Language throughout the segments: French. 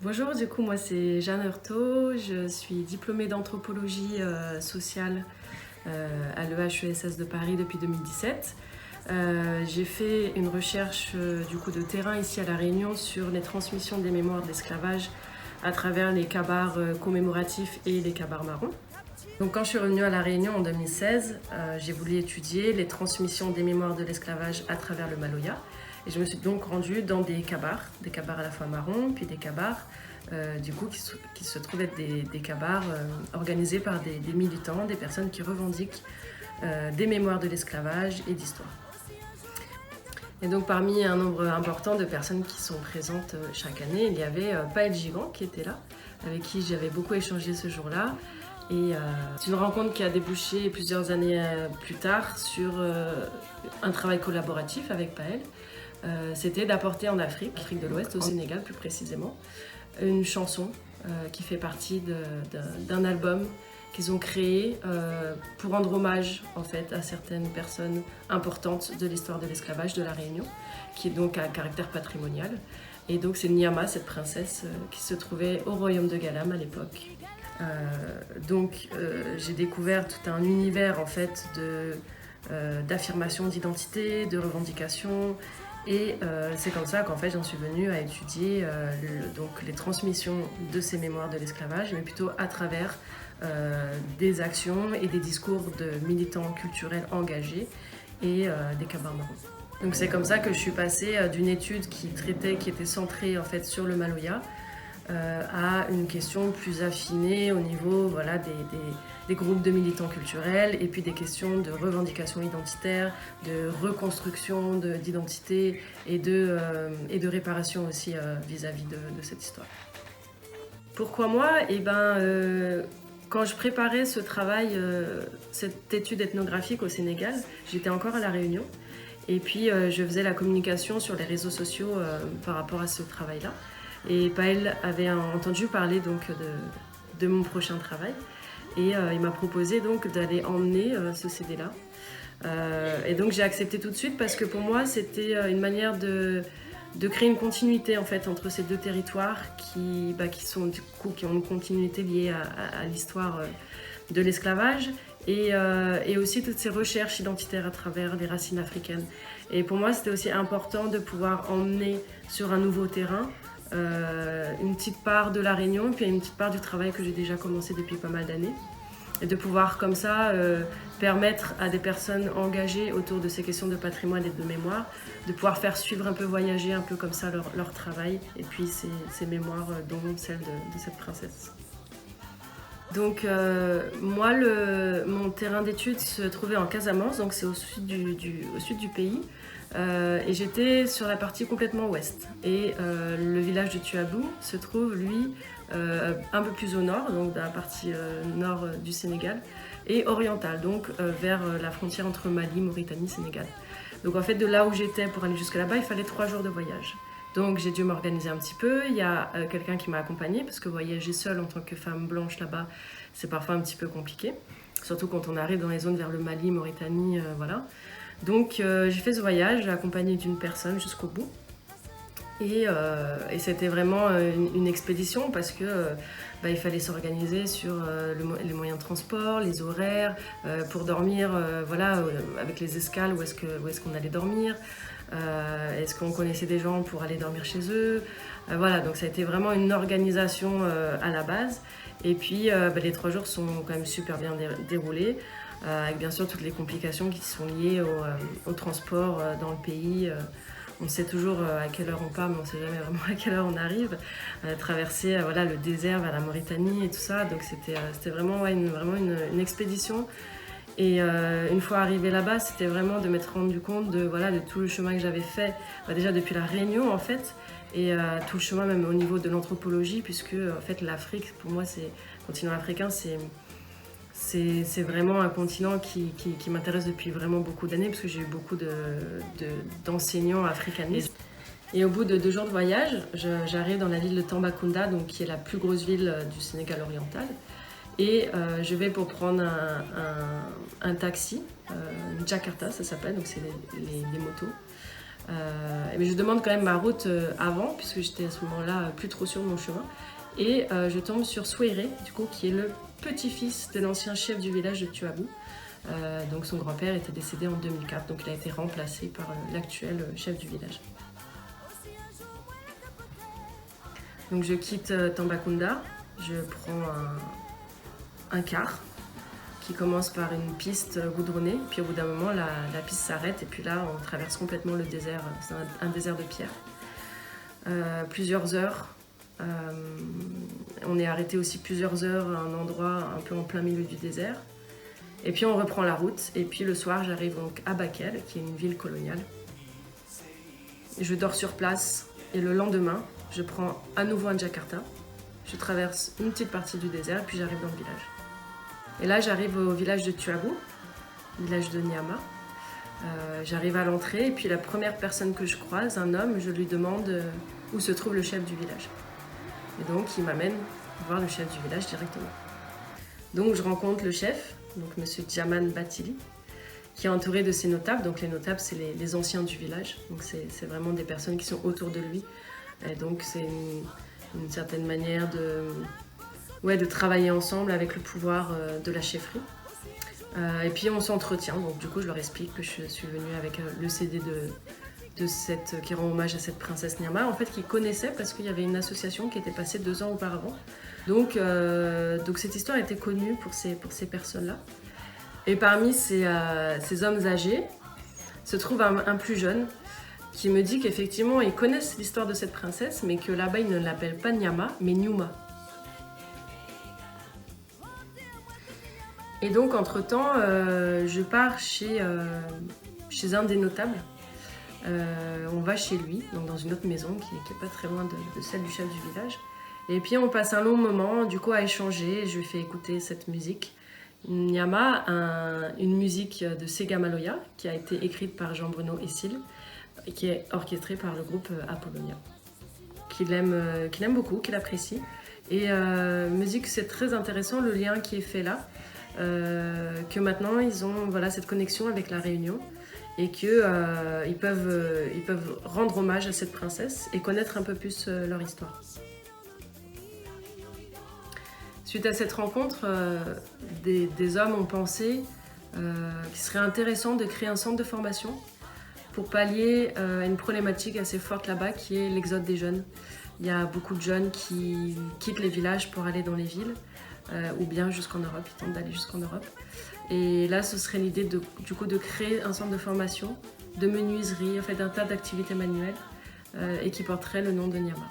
Bonjour, du coup moi c'est Jeanne Heurtaud, je suis diplômée d'anthropologie sociale à l'EHESS de Paris depuis 2017. J'ai fait une recherche du coup de terrain ici à La Réunion sur les transmissions des mémoires de l'esclavage à travers les kabars commémoratifs et les kabars marrons. Donc quand je suis revenue à La Réunion en 2016, j'ai voulu étudier les transmissions des mémoires de l'esclavage à travers le Maloya. Et je me suis donc rendue dans des kabars à la fois marrons, puis des kabars du coup, qui se trouvent être des kabars organisés par des militants, des personnes qui revendiquent des mémoires de l'esclavage et d'histoire. Et donc parmi un nombre important de personnes qui sont présentes chaque année, il y avait Paël Gigant qui était là, avec qui j'avais beaucoup échangé ce jour-là. Et c'est une rencontre qui a débouché plusieurs années plus tard sur un travail collaboratif avec Paël. C'était d'apporter en Afrique de l'Ouest, au Sénégal plus précisément, une chanson qui fait partie d'un album qu'ils ont créé pour rendre hommage en fait, à certaines personnes importantes de l'histoire de l'esclavage de La Réunion, qui est donc à caractère patrimonial. Et donc c'est Nyama, cette princesse, qui se trouvait au royaume de Galam à l'époque. J'ai découvert tout un univers en fait, d'affirmation d'identité, de revendication. Et c'est comme ça qu'en fait j'en suis venue à étudier les transmissions de ces mémoires de l'esclavage, mais plutôt à travers des actions et des discours de militants culturels engagés et des kabars marrons. Donc c'est comme ça que je suis passée d'une étude qui était centrée en fait sur le Maloya à une question plus affinée au niveau des groupes de militants culturels et puis des questions de revendication identitaire, de reconstruction d'identité et de réparation aussi vis-à-vis de cette histoire. Pourquoi moi ? Quand je préparais ce travail, cette étude ethnographique au Sénégal, j'étais encore à La Réunion et puis je faisais la communication sur les réseaux sociaux par rapport à ce travail-là. Et Paël avait entendu parler donc, de mon prochain travail et il m'a proposé donc d'aller emmener ce CD-là. Et donc j'ai accepté tout de suite parce que pour moi c'était une manière de créer une continuité en fait, entre ces deux territoires qui ont une continuité liée à l'histoire de l'esclavage et aussi toutes ces recherches identitaires à travers les racines africaines. Et pour moi c'était aussi important de pouvoir emmener sur un nouveau terrain une petite part de La Réunion, puis une petite part du travail que j'ai déjà commencé depuis pas mal d'années. Et de pouvoir comme ça permettre à des personnes engagées autour de ces questions de patrimoine et de mémoire de pouvoir faire suivre un peu, voyager un peu comme ça leur travail et puis ces mémoires dont celle de cette princesse. Donc moi, mon terrain d'études se trouvait en Casamance, donc c'est au sud du pays. Et j'étais sur la partie complètement ouest. Et le village de Tuabou se trouve, lui, un peu plus au nord, donc dans la partie nord du Sénégal, et orientale, donc vers la frontière entre Mali, Mauritanie, Sénégal. Donc en fait, de là où j'étais pour aller jusque là-bas, il fallait 3 jours de voyage. Donc j'ai dû m'organiser un petit peu. Il y a quelqu'un qui m'a accompagnée, parce que voyager seule en tant que femme blanche là-bas, c'est parfois un petit peu compliqué. Surtout quand on arrive dans les zones vers le Mali, Mauritanie, voilà. Donc j'ai fait ce voyage accompagnée d'une personne jusqu'au bout. Et c'était vraiment une expédition parce que il fallait s'organiser sur les moyens de transport, les horaires, pour dormir, avec les escales, où est-ce qu'on allait dormir, est-ce qu'on connaissait des gens pour aller dormir chez eux, voilà, donc ça a été vraiment une organisation à la base. Et puis les 3 jours sont quand même super bien déroulés, avec bien sûr toutes les complications qui sont liées au transport dans le pays. On sait toujours à quelle heure on part, mais on ne sait jamais vraiment à quelle heure on arrive. Traverser le désert vers la Mauritanie et tout ça, donc c'était vraiment une expédition. Et une fois arrivée là-bas, c'était vraiment de m'être rendu compte de tout le chemin que j'avais fait, déjà depuis la Réunion en fait, et tout le chemin même au niveau de l'anthropologie, puisque en fait l'Afrique, pour moi, le continent africain, c'est vraiment un continent qui m'intéresse depuis vraiment beaucoup d'années, parce que j'ai eu beaucoup d'enseignants africanistes. Et au bout de 2 jours de voyage, j'arrive dans la ville de Tambacounda, donc, qui est la plus grosse ville du Sénégal oriental. Et je vais pour prendre un taxi, Jakarta ça s'appelle, donc c'est les motos. Mais je demande quand même ma route avant, puisque j'étais à ce moment-là plus trop sûre de mon chemin. Et je tombe sur Souairé, du coup, qui est le petit-fils de l'ancien chef du village de Tuabou. Donc son grand-père était décédé en 2004, donc il a été remplacé par l'actuel chef du village. Donc je quitte Tambacounda, je prends un car qui commence par une piste goudronnée, puis au bout d'un moment la piste s'arrête et puis là on traverse complètement le désert, c'est un désert de pierre. Plusieurs heures, on est arrêté aussi plusieurs heures à un endroit un peu en plein milieu du désert. Et puis on reprend la route et puis le soir j'arrive donc à Bakel, qui est une ville coloniale. Je dors sur place et le lendemain je prends à nouveau un Jakarta. Je traverse une petite partie du désert et puis j'arrive dans le village. Et là, j'arrive au village de Tuabou, village de Nyama. J'arrive à l'entrée et puis la première personne que je croise, un homme, je lui demande où se trouve le chef du village. Et donc, il m'amène voir le chef du village directement. Donc, je rencontre le chef, donc Monsieur Djaman Batili, qui est entouré de ses notables. Donc, les notables, c'est les anciens du village. Donc, c'est vraiment des personnes qui sont autour de lui. Et donc, c'est une certaine manière de travailler ensemble avec le pouvoir de la chefferie. Et puis on s'entretient, donc du coup je leur explique que je suis venue avec le CD qui rend hommage à cette princesse Nyama, en fait qu'ils connaissaient parce qu'il y avait une association qui était passée 2 ans auparavant. Donc cette histoire était connue pour ces personnes-là. Et parmi ces hommes âgés se trouve un plus jeune qui me dit qu'effectivement ils connaissent l'histoire de cette princesse, mais que là-bas ils ne l'appellent pas Nyama, mais Nyuma. Et donc, entre-temps, je pars chez un des notables. On va chez lui, donc dans une autre maison qui n'est pas très loin de celle du chef du village. Et puis, on passe un long moment, du coup, à échanger. Je lui fais écouter cette musique. Nyama, une musique de Sega Maloya, qui a été écrite par Jean-Bruno Essil, et qui est orchestrée par le groupe Apollonia, qu'il aime beaucoup, qu'il apprécie. Et musique, c'est très intéressant, le lien qui est fait là. Que maintenant ils ont cette connexion avec la Réunion et qu'ils peuvent rendre hommage à cette princesse et connaître un peu plus leur histoire. Suite à cette rencontre, des hommes ont pensé qu'il serait intéressant de créer un centre de formation pour pallier à une problématique assez forte là-bas qui est l'exode des jeunes. Il y a beaucoup de jeunes qui quittent les villages pour aller dans les villes. Ou bien jusqu'en Europe, ils tentent d'aller jusqu'en Europe. Et là, ce serait l'idée de créer un centre de formation, de menuiserie, d'un tas d'activités manuelles et qui porterait le nom de Nyama.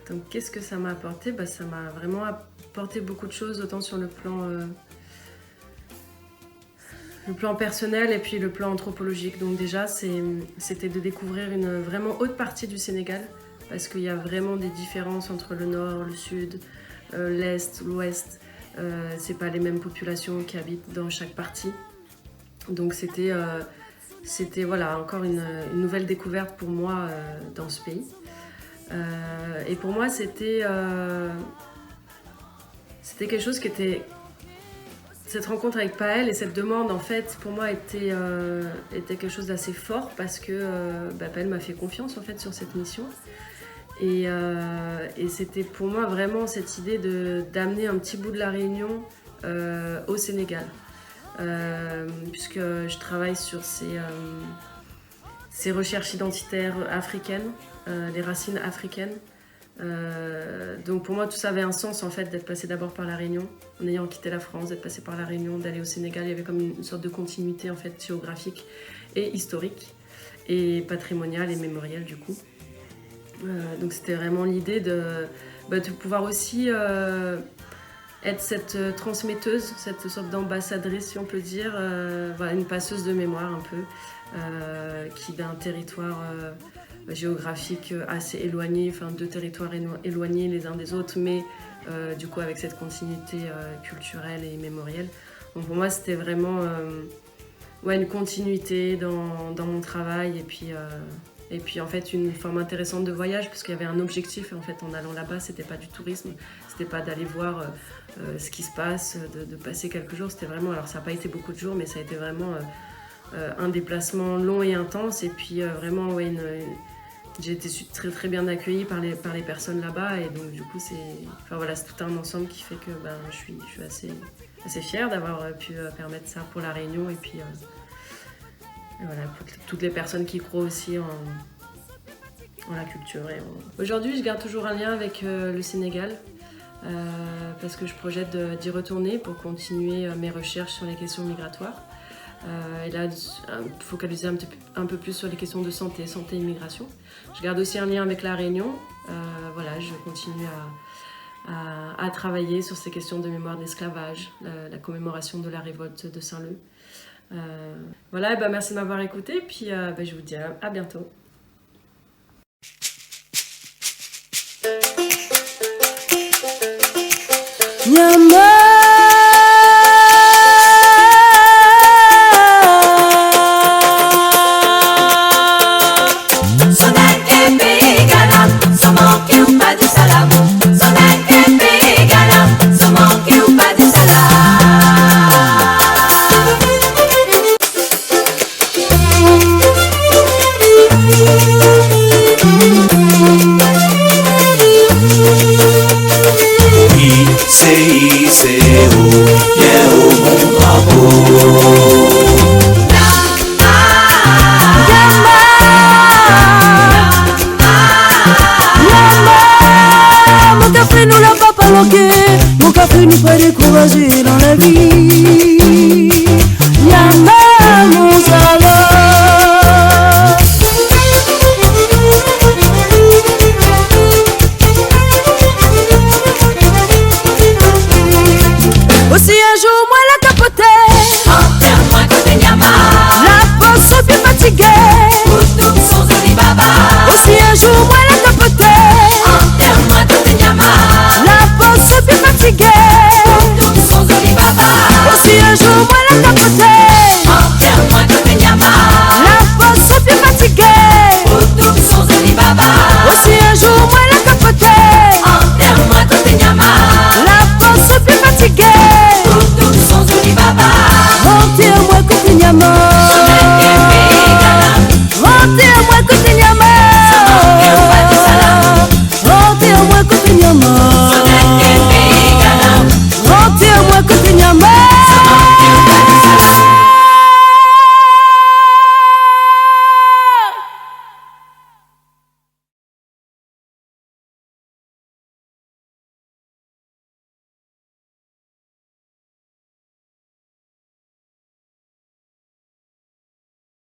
Donc, qu'est-ce que ça m'a apporté ? Ça m'a vraiment apporté beaucoup de choses, autant sur le plan personnel et puis le plan anthropologique. Donc déjà, c'était de découvrir une vraiment haute partie du Sénégal, parce qu'il y a vraiment des différences entre le nord, le sud, l'est, l'ouest. C'est pas les mêmes populations qui habitent dans chaque partie. Donc c'était encore une nouvelle découverte pour moi dans ce pays. Et pour moi, c'était quelque chose qui était... Cette rencontre avec Paël et cette demande, en fait, pour moi, était quelque chose d'assez fort parce que Paël m'a fait confiance, en fait, sur cette mission. Et c'était pour moi vraiment cette idée d'amener un petit bout de la Réunion au Sénégal. Puisque je travaille sur ces recherches identitaires africaines, les racines africaines. Donc pour moi tout ça avait un sens en fait d'être passé d'abord par la Réunion, en ayant quitté la France, d'être passé par la Réunion, d'aller au Sénégal. Il y avait comme une sorte de continuité en fait géographique et historique et patrimoniale et mémorielle du coup. Donc c'était vraiment l'idée de pouvoir aussi être cette transmetteuse, cette sorte d'ambassadrice, si on peut dire, voilà, une passeuse de mémoire un peu, qui d'un territoire géographique assez éloigné, enfin 2 territoires éloignés les uns des autres, mais du coup avec cette continuité culturelle et mémorielle. Donc pour moi c'était vraiment une continuité dans mon travail et puis en fait une forme intéressante de voyage parce qu'il y avait un objectif en fait en allant là-bas, c'était pas du tourisme, c'était pas d'aller voir ce qui se passe, de passer quelques jours, c'était vraiment, alors ça n'a pas été beaucoup de jours mais ça a été vraiment un déplacement long et intense et puis vraiment j'ai été très très bien accueillie par les personnes là-bas et donc du coup c'est tout un ensemble qui fait que je suis assez fière d'avoir pu permettre ça pour La Réunion et puis voilà, pour toutes les personnes qui croient aussi en la culture. Aujourd'hui je garde toujours un lien avec le Sénégal parce que je projette d'y retourner pour continuer mes recherches sur les questions migratoires. Et là, focaliser un peu plus sur les questions de santé et immigration. Je garde aussi un lien avec La Réunion. Je continue à travailler sur ces questions de mémoire d'esclavage, la commémoration de la révolte de Saint-Leu. Merci de m'avoir écouté, puis je vous dis à bientôt. Mon café nous pas découragé dans la vie.